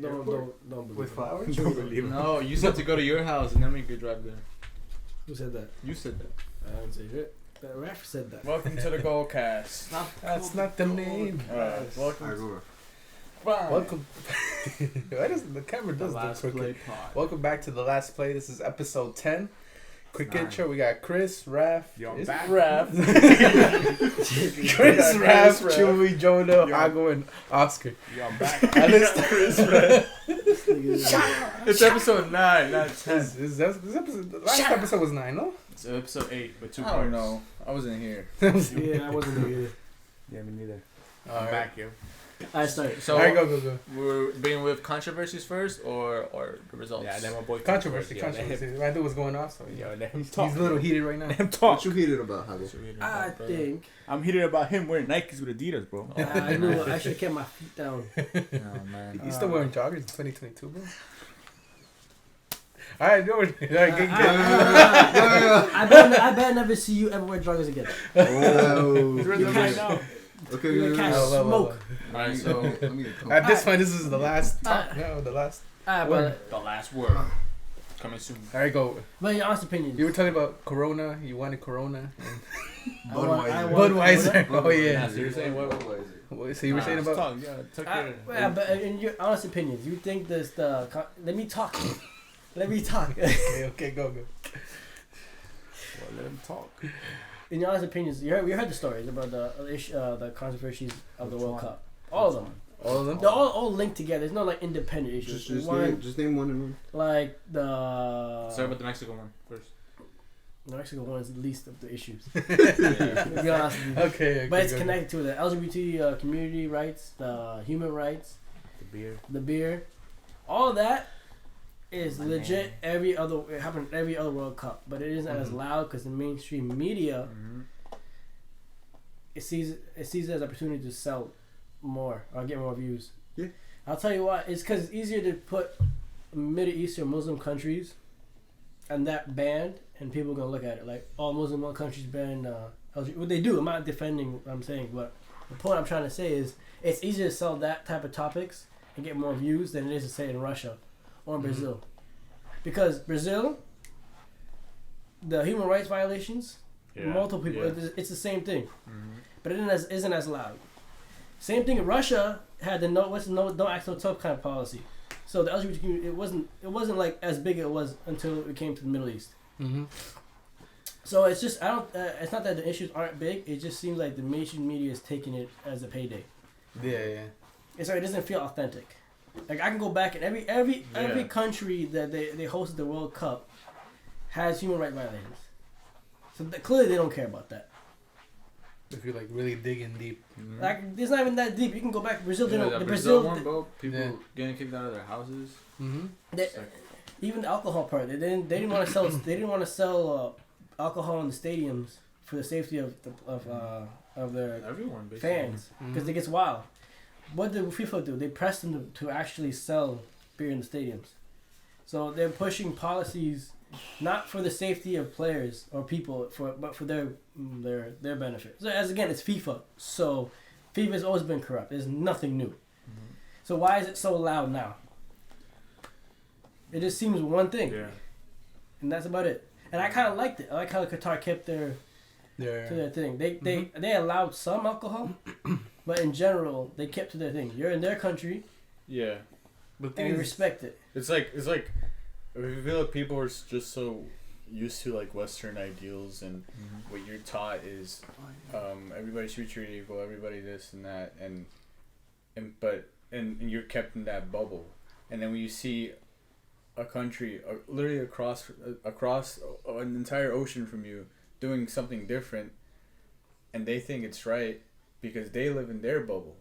Don't believe With it. flowers? Don't believe it. No, you said to go to your house and then we could drive there. Who said that? You said that. I didn't say it. The ref said that. Welcome to the Gold Cast. That's not the name. Welcome. Welcome. Why does the camera does Last this? play pod. Welcome back to the last play. This is episode 10. Quick 9. intro. We got Chris, Raph. Yo, I'm It's back. Raph. Chris, Chris, Raph, Raph. Chewy, Jonah, Yo. Ago, and Oscar. Yo, I'm back. And it's Chris, Raph. It's episode 9, not 10. This episode, the last episode was 9, no? It's episode 8, but 2 I parts. don't know. I wasn't here. Yeah, I wasn't here. Yeah, me neither. All I'm right. back, yo. I started. So, All right, go. we're beginning with controversies first or the results? Yeah, then my boy. Controversy. Yo, let I know what's going on, so him- Yo, let him he's talk. a little heated right now. Let him talk. What you heated about, Hago? I think I'm heated about him wearing Nikes with Adidas, bro. I knew I should have kept my feet down. Oh, man. You still wearing joggers in 2022, bro? All right, no, get I better never see you ever wear joggers again. Oh, He's wearing them right now. okay, You're gonna catch smoke. Alright, so At this point, this is the last talk. No, the last. But the last word. Coming soon. All right, go. your honest opinion. You were talking about Corona. You wanted Corona. I want Budweiser. Oh Yeah, yeah. so you're saying what? So you were saying about? Talk, yeah, talk Yeah, but in your honest opinions, you think this let me talk. Let me talk. Okay, go. Well, let him talk. In your honest opinions, you heard the stories about the controversies of the World Cup. All of them. All of them. They're all linked together. There's no like independent issues. just name one of them. Like the Start with the Mexico one first. the Mexico one is the least of the issues. Yeah. To be honest with you. Okay. But it's go. connected to the LGBT community rights, the human rights, The beer. all that is My legit. man. It happened at every other World Cup, but it isn't as loud because the mainstream media it sees it as an opportunity to sell more or get more views. Yeah. I'll tell you what, it's because it's easier to put Middle Eastern Muslim countries and that banned, and people are gonna look at it like all Muslim countries ban LGBT. What they do, I'm not defending what I'm saying, but the point I'm trying to say is it's easier to sell that type of topics and get more views than it is to say in Russia or in Brazil, because Brazil, the human rights violations, multiple people, it's the same thing, but it isn't as loud. Same thing in Russia had the don't ask no tough kind of policy, so the LGBT community it wasn't like as big as it was until it came to the Middle East. So it's just it's not that the issues aren't big. It just seems like the mainstream media is taking it as a payday. Yeah. It's like it doesn't feel authentic. Like I can go back and every country that they hosted the World Cup has human rights violations. So clearly they don't care about that. If you're like really digging deep. Like it's not even that deep. You can go back. Brazil Yeah, didn't. the The Brazil Brazil one, bro. People Yeah. getting kicked out of their houses. they, even the alcohol part. They didn't want to sell. They didn't want to sell alcohol in the stadiums for the safety of their Everyone, basically. fans because it gets wild. What did FIFA do? They pressed them to actually sell beer in the stadiums. So they're pushing policies not for the safety of players or people, but for their benefit. So as again, it's FIFA. So FIFA has always been corrupt. There's nothing new. So why is it so loud now? It just seems one thing, and that's about it. And I kind of liked it. I like how Qatar kept to their thing. They allowed some alcohol, but in general, they kept to their thing. You're in their country, Yeah. and you respect it. It's like I feel like people are just so used to like Western ideals, and what you're taught is everybody should be treated equal, everybody this and that, and you're kept in that bubble. And then when you see a country literally across an entire ocean from you doing something different, and they think it's right because they live in their bubble,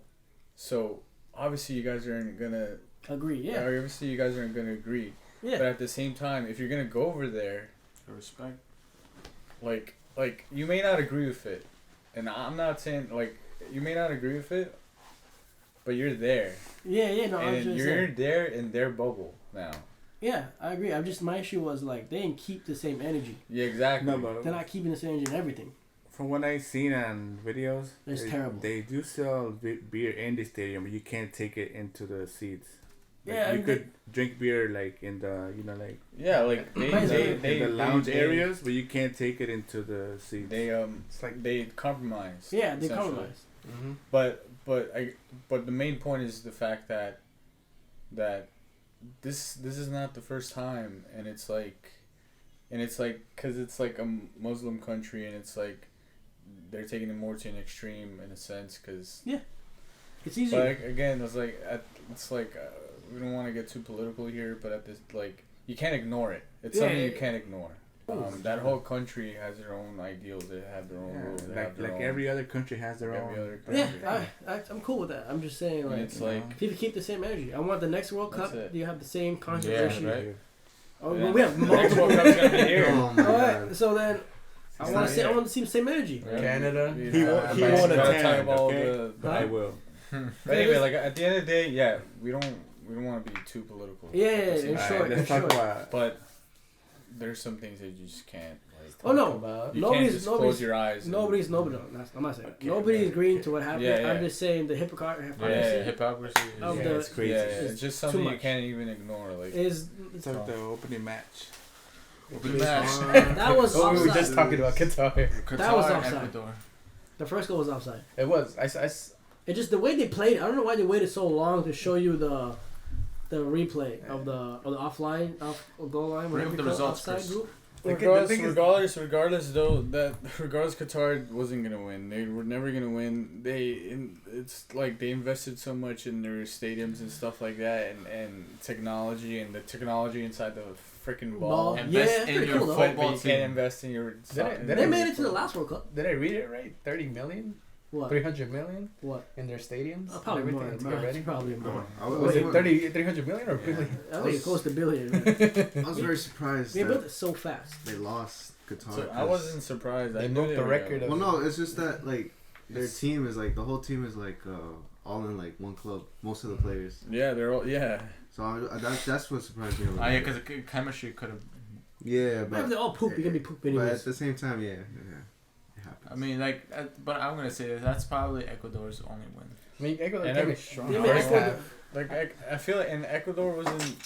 so obviously you guys aren't gonna Agree, yeah. obviously you guys aren't gonna agree. Yeah. But at the same time, if you're gonna go over there, Respect. like you may not agree with it, and I'm not saying like you may not agree with it, but you're there, Yeah, no, I'm and just you're saying. there in their bubble now. Yeah, I agree. My issue was like they didn't keep the same energy. Yeah, exactly. No, but They're not keeping the same energy in everything. from what I've seen on videos, It's terrible. They do sell beer in the stadium, but you can't take it into the seats. Yeah, you and could drink beer like in the like Yeah, like in the lounge areas, but you can't take it into the seats. It's like they compromise. Yeah, they essentially. compromise. Mm-hmm. But the main point is the fact that this is not the first time, and it's like because it's like a Muslim country, and it's like they're taking it more to an extreme in a sense, because It's easier. but again it's like we don't want to get too political here, but at this like you can't ignore it. It's something you can't ignore. That whole country has their own ideals. They have their own rules. They have their own, every other country has their own. every other country. I'm cool with that. I'm just saying, And like, it's like people keep the same energy. I want the next World That's Cup. it. You have the same controversy. right. Oh, Yeah. well, we have Next multiple. World Cup's gonna be here. Oh my All right, god. so then I want not here. to see the same energy. Yeah. Canada. We- He uh, won- he but won we a gotta 10, talk about all okay? the I will. But anyway, like at the end of the day, yeah, we don't want to be too political. Yeah, at the same in time. short, let's talk about. But there's some things that you just can't. Like, Oh no, About. you nobody's- can't just nobody's- close your eyes. nobody's nobody. I'm not saying Okay, nobody's man. agreeing to what happened. Yeah, yeah. I'm just saying the hypocrisy Hypocrisy. Of Yeah, the- it's crazy. Yeah, It's it's just too something you much. can't even ignore. Like is Let's talk the opening match. Open match. that was Oh, we were offside. just talking about Qatar. That was Qatar, offside. Ecuador. The first goal was offside. It was. It just the way they played. I don't know why they waited so long to show you the replay of the offline off goal line. Bring whatever up you the call it, results offside first. group. regardless though that regardless Qatar wasn't gonna win. They were never gonna win. It's like they invested so much in their stadiums and stuff like that, and technology and the technology inside the freaking ball. Ball. Invest Yeah, that's in pretty your cool, though. But football you team. can't invest in your. They made it to the last World Cup. Did I read it right? 30 million? What? 300 million What? in their stadiums? Probably and more. everything to get ready? Probably more. I Was was, it 300 million or Yeah. billion? I think it's close to billion. Man. I was very surprised They built that it so fast. they lost Qatar. So I 'cause- wasn't surprised. I They knew broke they the were record gonna- of- Well, no, it's just that like their team is like the whole team is like all in like one club. Most of the players. Yeah, they're all So that's what surprised me. A little Yeah, bit. because the chemistry could have. Yeah, But if but they all poop, you're gonna be poop anyways. at the same time, yeah, it happens. I mean, like, but I'm gonna say that's probably Ecuador's only win. I mean, Ecuador And came in every- strong. Yeah, First Ecuador- half. Like I feel like and Ecuador wasn't.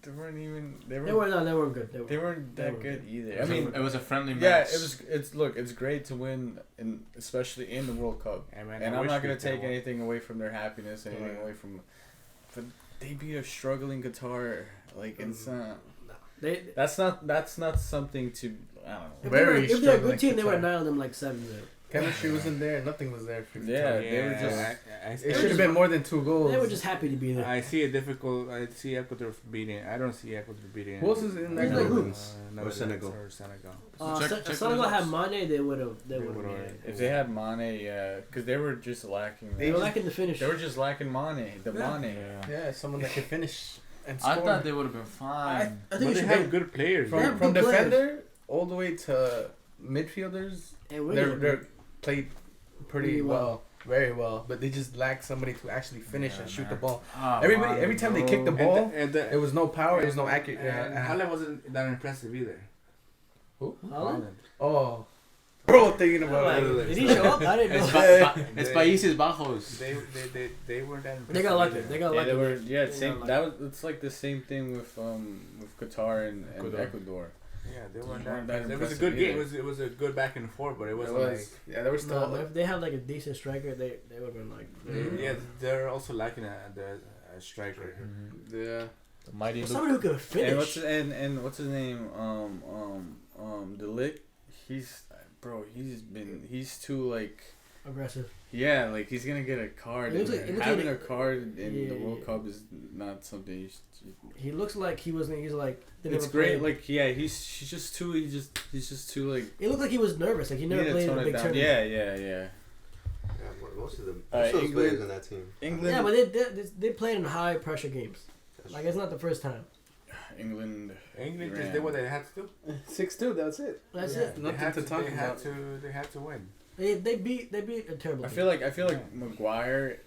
They weren't even. They They weren't. weren't good. They weren't that were good either. It I was mean, it was a friendly yeah, match. it's great to win, especially in the World Cup. Hey, man, And I I'm wish not we gonna could take won. anything away from their happiness, anything Yeah. away from. But they beat a struggling Qatar. Like it's not. That's not something to. I don't know. If Very they're a good struggling team, they would have Qatar. nailed them like 7-0. Chemistry wasn't there. Nothing was there. For Yeah, Qatar. they were just. It should have been more than 2 goals. They were just happy to be there. Uh, I see a difficult. I see Ecuador beating. I don't see Ecuador beating. Who else is in that Who's group? like Or Senegal. Or Senegal. Check Senegal the had results. Mane, they would have. They They would would've- have. If they had Mane, yeah, because they were just lacking. They were lacking the finish. They were just lacking Mane. The Yeah. Mane. Yeah, someone that could finish and score. I thought they would have been I fine. But think it they should have be. good players. They have from good players. defender all the way to midfielders. And we They're played pretty Really well. well, very well, but they just lack somebody to actually finish and shoot the ball. Ah, Everybody, every time they kicked the And ball, the- and the- it was no power, it was no accurate. And Halle wasn't that impressive either. Who? Holland? Oh, bro, thinking about Like, it. did he show up? I didn't It's, know. it's Países Bajos. They weren't that impressive. They got lucky. either. They got Yeah, lucky. they were. Yeah, They same. got That was. It's like the same thing with Qatar and Ecuador. Ecuador. Yeah, they They weren't weren't that that impressive. It was a impressive good game. either. It was a good back and forth, but it It wasn't was, yeah, they were No, still. but if they had like a decent striker, they would have been like. like. Yeah, they're also lacking a striker. Yeah. The mighty Luke. Somebody who could And what's finish. and what's his name? The Lick. He's too like. Aggressive. Yeah, like he's gonna get a card. It looks and like- it looks having like- a card in the Yeah, World yeah. Cup is not something. He looks like he wasn't. He's like. they It's never great. played. Like yeah, he's just too. He's just too like. It looked like he was nervous. Like he never you need to played in tone a it big down. tournament. Yeah. Yeah, most of them. Alright, Most of those England- players in that team. England. Yeah, but they played in high pressure games. Like it's not the first time. England. England Iran. just did what they had to do. 6-2, that's it. That's Yeah. it. Nothing they had to talk they about. had to win. They beat a terrible. I team. feel like Maguire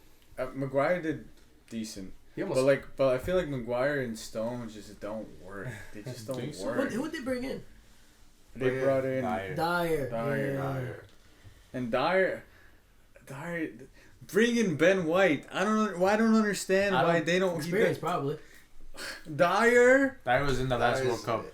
did decent. He But I feel like Maguire and Stone just don't work. They just don't Think so? work. Who would they bring in? They brought in Dyer. Dyer. and Dyer. Bring in Ben White. I don't understand why they don't. Experience probably. Dyer. That was in the last World Cup.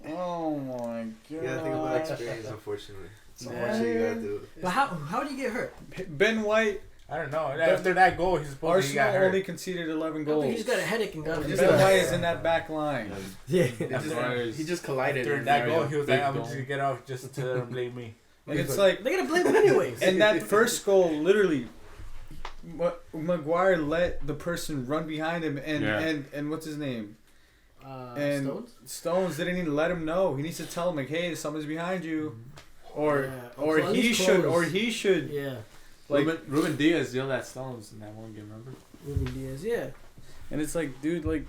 Oh my god. You gotta think about experience, unfortunately. Unfortunately, you gotta do it. But how do you get hurt? Ben White. I don't know. After that goal, he's supposed to get Arsenal hurt. only conceded 11 I goals. think he's got a headache and got. Ben White is in that back line. Yeah. He just collided. After in that Mario. goal, he was like, Big "I'm goal. just gonna get off just to blame me." And it's like, They're gonna blame him anyways. and that first goal, literally, Maguire let the person run behind him, and what's his name? And Stones didn't even let him know. He needs to tell him like, "Hey, someone's behind you," or So at least he should. Yeah. Like Ruben Diaz yelled at Stones in that one game, remember? Ruben Diaz. Yeah. and it's like, dude, like,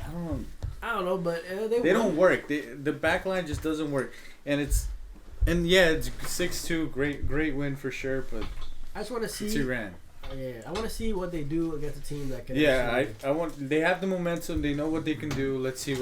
I don't know. But They don't work. The back line just doesn't work, and it's 6-2, great win for sure. But I just want to see. it's Iran. Yeah, I want to see what they do against a team that can. Yeah, actually- I want. They have the momentum. They know what they can do. Let's see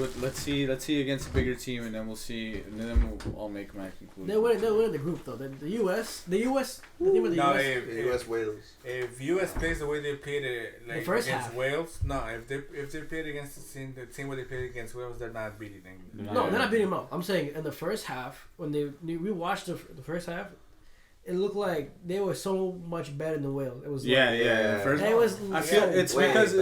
against a bigger team, and then we'll see. And then I'll make my conclusion. They'll win the group though. The U.S. The team of the No, U.S. U.S. Wales. if U.S. plays the way they played it, like The first against half. Wales, no. If they played against the team where they played against Wales, they're not beating them. No, they're not beating them up. I'm saying in the first half when we watched the first half, it looked like they were so much better than Wales. It was Yeah. First, It was I feel so it's way because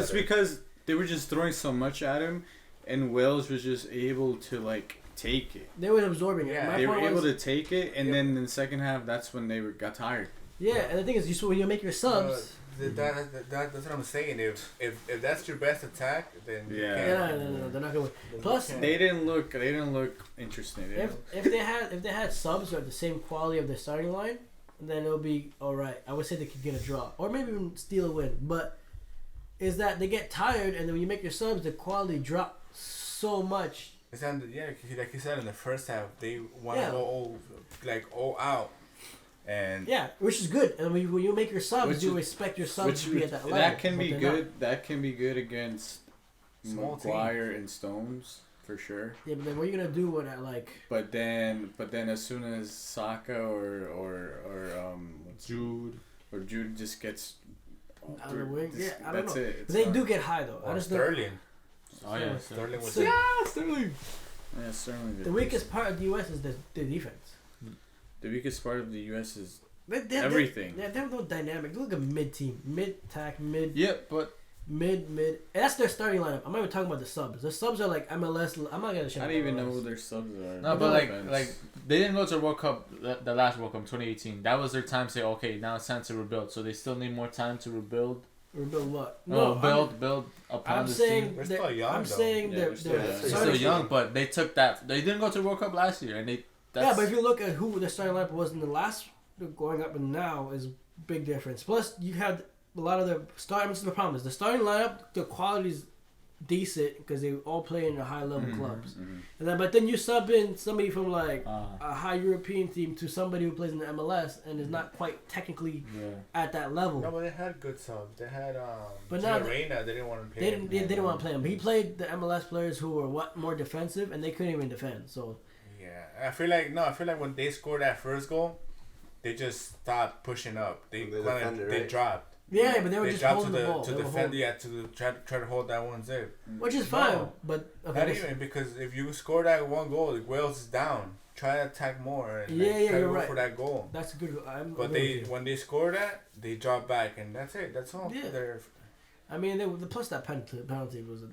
better. they were just throwing so much at him, and Wales was just able to like take it. they were absorbing it. Yeah. My They were point able was, to take it, and then in the second half, that's when they got tired. yeah, and the thing is, when you make your subs. That's what I'm saying. If that's your best attack, then you Yeah. can't. No, they're not gonna win. Plus, They didn't look interested. if they had subs who had the same quality of their starting line, then it'll be all right. I would say they could get a draw or maybe even steal a win. But is that they get tired, and then when you make your subs, the quality drop so much. It's like you said in the first half, they want to Yeah. go all out, and Yeah, which is good. And when you make your subs, Which you is- expect your subs to be at that level. that can but be they're good. not. That can be good against Small Maguire and Stones for sure. Yeah, but then what are you gonna do when like? But then as soon as Saka or Jude just gets Out of the wing? Yeah, I don't that's know. it. It's They not- do get high though. I or just don't. Sterling. Oh yeah, Sterling was. So- Sterling. Yeah, Sterling. The weakest part of the U.S. is the defense. The weakest part of the U.S. is They everything. They have no dynamic. They look like a mid team, mid-tack, mid. Yeah, but Mid. And that's their starting lineup. I'm not even talking about the subs. The subs are like MLS. I'm not gonna. I don't even know who their subs are. No, but like they didn't go to the World Cup, the last World Cup, 2018. That was their time to say, okay, now it's time to rebuild. So they still need more time to rebuild. Rebuild what? Build upon I'm this saying team. We're still young, I'm though. saying Yeah, they're we're still young. They're starting- still young, but they took that. They didn't go to the World Cup last year, and they. That's, Yeah, but if you look at who the starting lineup was in the last going up and now is big difference. Plus, you had a lot of the starting. This is the problem: is the starting lineup, the quality's decent because they all play in the high level clubs. And then, but then you sub in somebody from like a high European team to somebody who plays in the MLS and is not quite technically at that level. No, but they had good subs. They had But now Reina. They didn't want to play. They didn't want to play him. But he played the MLS players who were more defensive and they couldn't even defend. So Yeah, I feel like when they scored that first goal, they just stopped pushing up. They dropped. yeah, but they were They just dropped holding the ball. to They were defend. holding- Yeah, to try to hold that 1-0. which is fine. No. But Not okay, even because if you score that one goal, like Wales is down. Try to attack more and Yeah, try to you're go right. for that goal. that's a good. But when they score that, they drop back and that's it. That's all. Yeah. I mean, plus that penalty was a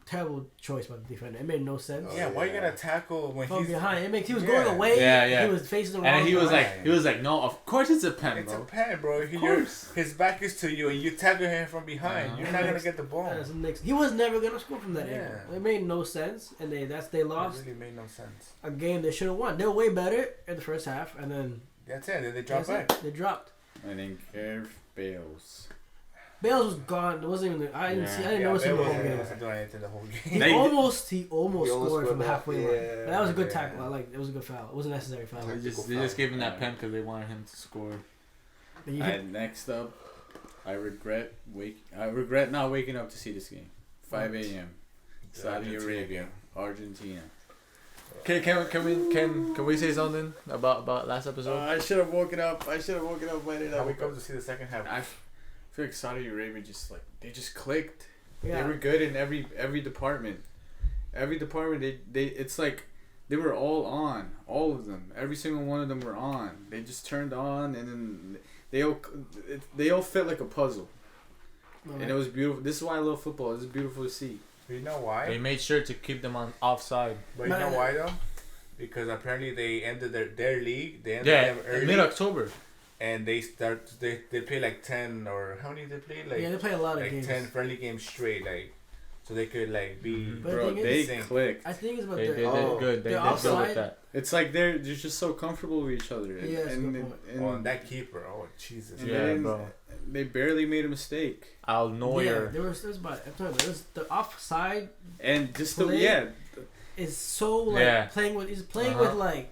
terrible choice by the defender. It made no sense. Yeah, why you gonna tackle when From he's behind, he was Yeah. going away. Yeah. He was facing the wrong. And he was direction. like, no, of course it's a pen, It's a bro. pen, bro. His back is to you, and you tackle him from behind. You're not gonna get the ball. Yeah, he was never gonna score from that Yeah. angle. It made no sense, and they lost It really made no sense. a game they should have won. They were way better in the first half, and then That's it. They dropped that's back. it. They dropped. And then Kev Bales. Bales was gone. It wasn't even. I didn't notice him the whole game. wasn't doing anything the whole game. He almost scored scored from that, halfway line. yeah. But that was a good Yeah. tackle. It was a good foul. It was a necessary foul. They just gave him that pen because they wanted him to score. But you hit- And next up, I regret not waking up to see this game. 5 a.m. Saudi Arabia, Argentina. Can we say something about last episode? I should have woken up. Why did I wake up to see the second half. I feel like Saudi Arabia just clicked. Yeah. They were good in every department. Every department, it's like they were all on. All of them. Every single one of them were on. They just turned on, and then they all fit like a puzzle. Okay. And it was beautiful. This is why I love football. This is beautiful to see. You know why? They made sure to keep them on offside. But you know why though? Because apparently they ended their league. They ended Yeah, them early. mid-October. And they play like 10 or how many did they play? Like Yeah, they play a lot of like games. 10 friendly games straight, like so they could like be. But the Bro, thing they is- clicked. I think it's about They the did Oh, good. They they're did good offside. with that. It's like they're just so comfortable with each other. Yeah, that's a good point. Oh, and that keeper, oh Jesus! and Yeah, they didn't- bro. They barely made a mistake. Al Yeah, Neuer. there was about I'm talking about it was the offside And just the Play- is so like Yeah. playing with Uh-huh. with like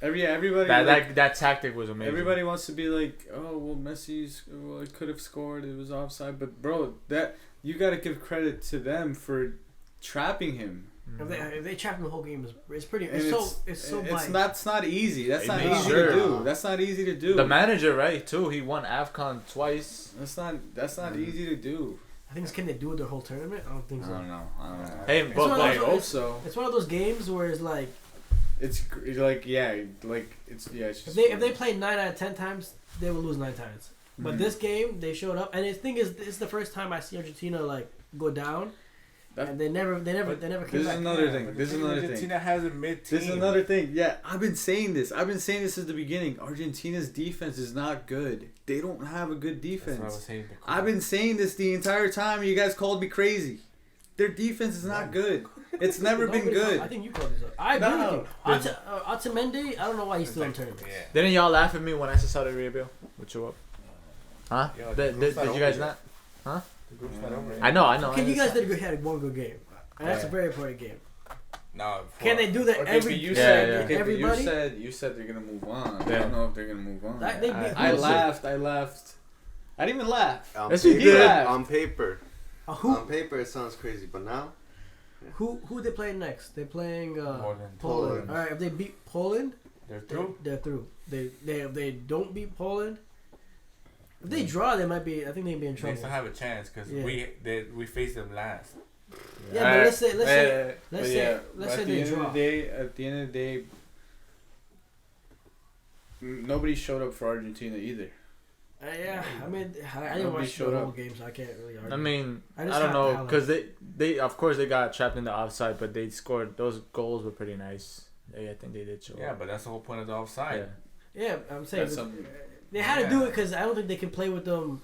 everybody That tactic was amazing. everybody wants to be like, oh well, Messi's it could have scored. It was offside, but bro, that you got to give credit to them for trapping him. if they trap him the whole game it's pretty And it's so it's like that's not easy. That's They not made easy sure. to do. That's not easy to do. The manager, right? Too. He won AFCON twice. That's not easy to do. I think can they do it their whole tournament? I don't think so. I don't know. Hey, It's but one of I those- hope so. It's one of those games where it's like It's like it's if just they play 9 out of 10 times they will lose 9 times. But Mhm. this game they showed up and the thing is it's the first time I see Argentina like go down and they never came This is back. another thing. but This is the another Argentina thing. has a mid team. This is another thing. Yeah, I've been saying this. Since the beginning. Argentina's defense is not good. They don't have a good That's what I was defense. saying. I've been saying this the entire time. You guys called me crazy. Their defense is not good. It's never been Nobody- good. I think you called this up. I agree No. with you. Otamendi, I don't know why he's still in tournament. Yeah. Didn't y'all laugh at me when I said Saudi Arabia would show up? Huh? Yo, the Did group's not you over guys yet. not? The group's not over yet. I know. Okay, you guys did. had one good game. And that's a Yeah. very important game. No. Can they do that Okay, every but you Yeah, said yeah. okay, but everybody? you said they're gonna move on. I Yeah. don't know if they're gonna move on. That- they beat I Wilson. laughed. I didn't even laugh. On Yes, you paper, did. on paper, Who on paper, it sounds crazy, but now who they playing next? They're playing Poland. Poland. All right, if they beat Poland, They're through. they're through. If they don't beat Poland, if they draw, they might be. I think they'd be in They trouble. still have a chance because Yeah. we faced them last. Yeah, but let's say But say at they the end draw. of the day, nobody showed up for Argentina either. Yeah, I mean, I didn't Nobody watch showed the whole up. game, so I can't really argue. I mean, I I, just don't have know the because they of course they got trapped in the offside, but they scored. Those goals were pretty nice. I think they did show Yeah, up. but that's the whole point of the offside. Yeah. Yeah, I'm saying That's something. they had to do Yeah. it because I don't think they can play with them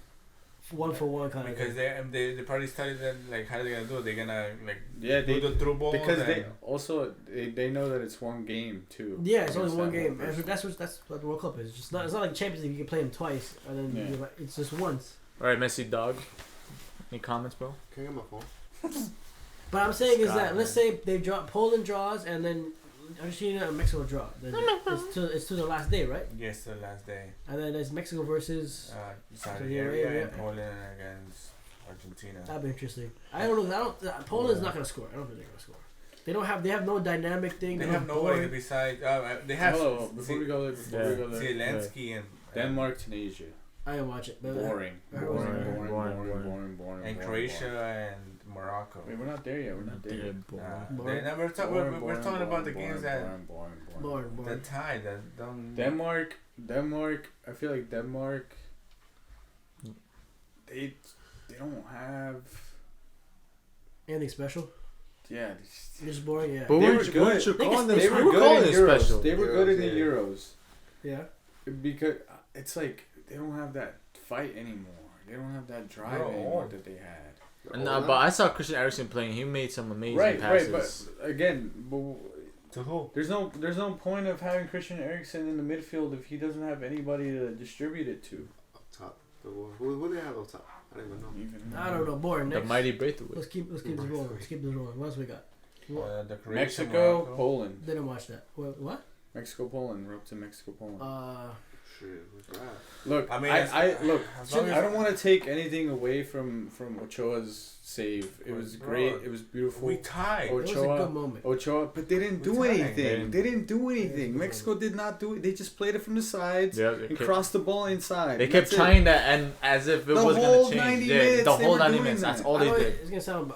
one for one kind of Because thing. they probably studied that like how are they gonna do it? They're gonna like Yeah, do the through balls because and, they also they know that it's one game too. Yeah, it's only against one that game. person. That's what the World Cup is. It's not like Champions League. You can play them twice, and then Yeah. it's just once. All right, Messi dog. Any comments, bro? can I get my phone? But I'm saying is that Scotland. let's say they draw Poland draws, and then Argentina and Mexico draw. Then it's to the last day, right? yes, the last day. And then it's Mexico versus. Saudi Yeah, Arabia yeah. and Poland against Argentina. That'd be interesting. I don't know. Poland's not gonna score. I don't think they're gonna score. They don't have. They have no dynamic thing. They They're have not nobody boring. besides. They have Hello, before we go there, Zelensky and Denmark, Tunisia, I didn't watch it. But boring, I heard it boring, was boring, boring, boring, boring. boring, boring, and boring, Croatia boring. and Morocco. Wait, we're not there yet. We're not there. yet. Boring. We're talking about the games that boring. the tie that don't. Denmark. I feel like Denmark. They don't have. Anything special? Yeah. Just boring. Yeah. They were good. Weren't you They calling can- them? They we were were good calling in it Euros. special. They were good in the Euros, yeah. Euros Yeah. because it's like they don't have that fight anymore. They don't have that drive Bro. anymore that they had. But I saw Christian Eriksen playing. He made some amazing Right, passes. but again, To who? there's no point of having Christian Eriksen in the midfield if he doesn't have anybody to distribute it to. Up top. Who they have up top? I don't even know. Even I don't know. Boring. The Next. mighty Braithwaite. Let's keep this rolling. Let's keep this rolling. What else we got? The Croatia, Mexico, Morocco. Poland. Didn't watch that. What? Mexico, Poland. We're up to Mexico, Poland. Shit, what's that? Look, I mean, I look. as long I as- don't want to take anything away from Ochoa's save. It was Bro, great. It was beautiful. We tied. It was a Ochoa, good moment. Ochoa, but they didn't do We tied. anything. They didn't do anything. good Mexico did not do it. They just played it from the sides Yeah, and crossed the ball inside. They kept That's it. trying that, and as if it The was whole gonna change. 90 Yeah, minutes, the they whole were 90 doing minutes. That's that. all I they know did. it's gonna sound.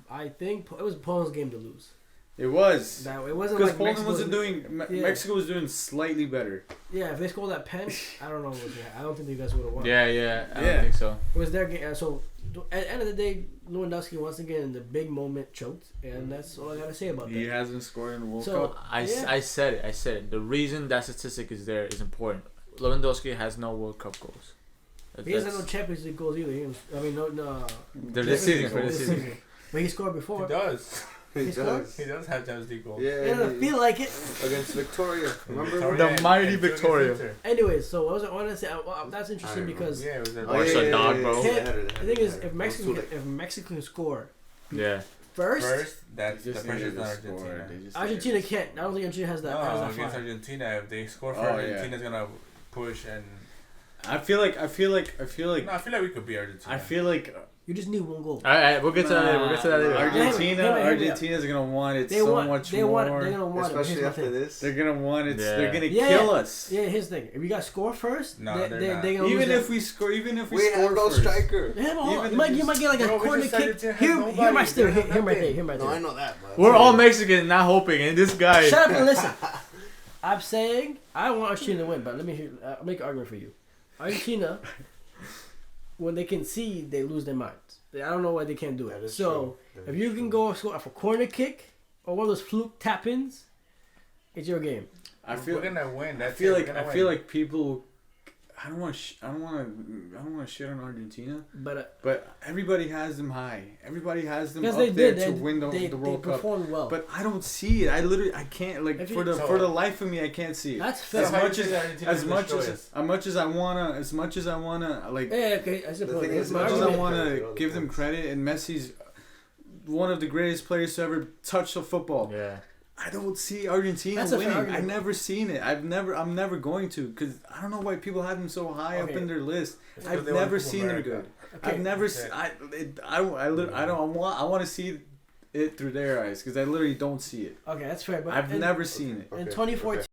I think it was Poland's game to lose. It was. That it wasn't Because like Poland Mexico wasn't doing. Yeah. Mexico was doing slightly better. Yeah, if they scored that pen, I don't know. What I don't think you guys would have won. Yeah, I Yeah. don't think so. It was their game. So at the end of the day, Lewandowski once again in the big moment choked, and that's all I gotta say about He that. hasn't scored in the World So Cup. I said it. The reason that statistic is there is important. Lewandowski has no World Cup goals. He hasn't no Champions League goals either. No. This season, for this This season. season. But he scored He before. does. He He does. He does have Champions League goals. It Yeah, doesn't feel like it. against Victoria. Remember? Victoria The mighty and Victoria. Inter. Anyways, so what was I want to say? That's interesting I don't know. because Yeah, it was a Oh, yeah, Barca dog, bro. yeah, Can't- they had it, the thing is, they if had it. Mexico It was if Mexico can score Yeah. first, that's They the just pressure's needed on to score. Argentina. They just Argentina needed to can't. I don't think Argentina has that. has No, that against fire. Argentina, if they score for Oh, yeah. Argentina's gonna push and. I feel like. No, I feel like we could beat Argentina. I feel like You just need one goal. All right, we'll get to that later. We'll get to that later. Argentina. Hear me out. Argentina's gonna want it They so want. much They more. want. They're gonna want it. Especially Here's my after thing. this. They're gonna want it. Yeah. They're gonna Yeah. kill us. Yeah, here's the thing. If you got score first, No, they, they're they, not. they gonna Even lose if we score, even if we We score have no first. striker. Yeah, hold Even on. if You might it's- get like a Bro, we corner just kick. Argentina has Hear nobody. my story. They have Hear my nothing. thing. Hear my No, I thing. know that, but We're all Mexican, not hoping, and this guy. Shut up and listen. I'm saying I want Argentina to win, but let me hear. I'll make an argument for you. Argentina, when they concede, they lose their minds. I don't know why they can't do That it. is So true. That if is you can true. go score off a corner kick or one of those fluke tap-ins, it's your game. I feel. we're gonna win. I That's feel it, like. we're gonna I feel win. like people. I don't want. I don't want to shit on Argentina. But But everybody has them high. Everybody has them because up they there did, to win the they World Cup. performed well. But I don't see it. I can't like If for you- the life of me I can't see it. that's So fair. As how you much think as Argentina as will much destroy as I wanna like Yeah, okay. I The suppose. thing is, as My much as I argument- wanna argument- give them credit and Messi's one of the greatest players to ever touch the football. Yeah. I don't see Argentina That's a fair winning. I've argument. never seen it. I'm never going to because I don't know why people have them so high up Okay. in their list. It's 'cause I've they want never Copa seen them America. good. Okay. I've never. Okay. I want to see it through their eyes because I literally don't see it. Okay, that's fair. But I've in, never seen it. in Okay, 2014,